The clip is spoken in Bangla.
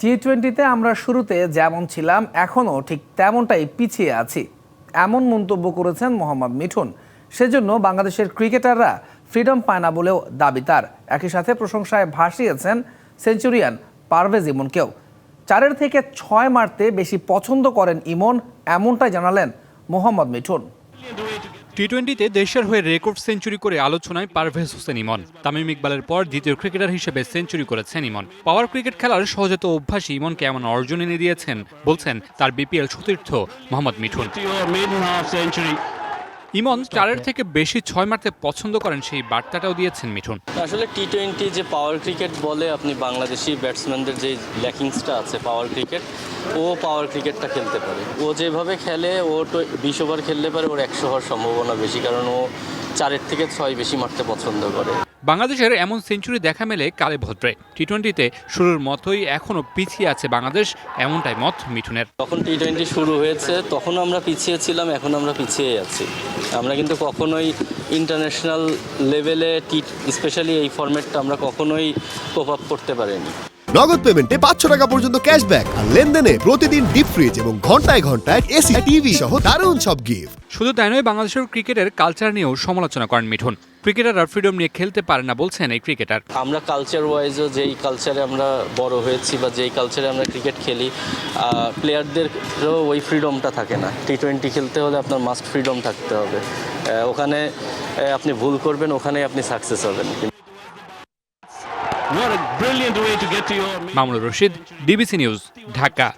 টি-20-তে আমরা শুরুতে যেমন ছিলাম এখনও ঠিক তেমনটাই পিছিয়ে আছি, এমন মন্তব্য করেছেন মোহাম্মদ মিঠুন। সেজন্য বাংলাদেশের ক্রিকেটাররা ফ্রিডম পায় না বলেও দাবি তার। একই সাথে প্রশংসায় ভাসিয়েছেন সেঞ্চুরিয়ান পারভেজ ইমনকেও। 4 থেকে 6 মারতে বেশি পছন্দ করেন ইমন, এমনটাই জানালেন মোহাম্মদ মিঠুন। টি-20-তে দেশের হয়ে রেকর্ড সেঞ্চুরি করে আলোচনায় পারভেজ হোসেন ইমন। তামিম ইকবালের পর দ্বিতীয় ক্রিকেটার হিসেবে সেঞ্চুরি করেছেন ইমন। পাওয়ার ক্রিকেট খেলার সহজাত অভ্যাসী ইমনকে এমন অর্জন এনে দিয়েছেন বলছেন তার বিপিএল সতীর্থ মোহাম্মদ মিঠুন। ইমন 4 থেকে বেশি 6 মারতে পছন্দ করেন, সেই বার্তাটাও দিয়েছেন মিঠুন। আসলে টি-20 যে পাওয়ার ক্রিকেট বলে, আপনি বাংলাদেশি ব্যাটসম্যানদের যে ল্যাকিংসটা আছে পাওয়ার ক্রিকেট, ও পাওয়ার ক্রিকেটটা খেলতে পারে। ও যেভাবে খেলে, ও 20 ওভার খেলতে পারে, ওর 100 হওয়ার সম্ভাবনা বেশি, কারণ ও 4 থেকে 6 বেশি মারতে পছন্দ করে। বাংলাদেশের এমন সেঞ্চুরি দেখা মেলে কালে ভদ্রে। টি-20-তে শুরুর মতোই এখনও পিছিয়ে আছে বাংলাদেশ, এমনটাই মত মিঠুনের। তখন টি-20 শুরু হয়েছে, তখন আমরা পিছিয়ে ছিলাম, এখন আমরা পিছিয়ে আছি। আমরা কিন্তু কখনোই ইন্টারন্যাশনাল লেভেলে স্পেশালি এই ফরম্যাটটা আমরা কখনোই কোপ আপ করতে পারিনি। নগদ পেমেন্টে 500 টাকা পর্যন্ত ক্যাশব্যাক আর লেনদেনে প্রতিদিন ডিপ ফ্রিজ এবং ঘন্টায় ঘন্টায় এসি টিভি সহ দারুণ সব গিফট। শুধু তাই নয়, বাংলাদেশের ক্রিকেটের কালচার নিয়েও সমালোচনা করেন মিঠুন। ক্রিকেটাররা ফ্রিডম নিয়ে খেলতে পারে না বলছেন এই ক্রিকেটার। আমরা কালচার ওয়াইজও যেই কালচারে আমরা বড় হয়েছি বা যেই কালচারে আমরা ক্রিকেট খেলি, প্লেয়ারদেরও ওই ফ্রিডমটা থাকে না। টি-20 খেলতে হলে আপনার মাস্ট ফ্রিডম থাকতে হবে। ওখানে আপনি ভুল করবেন, ওখানে আপনি সাকসেস হবেন। Mamunur Rashid, DBC news, Dhaka.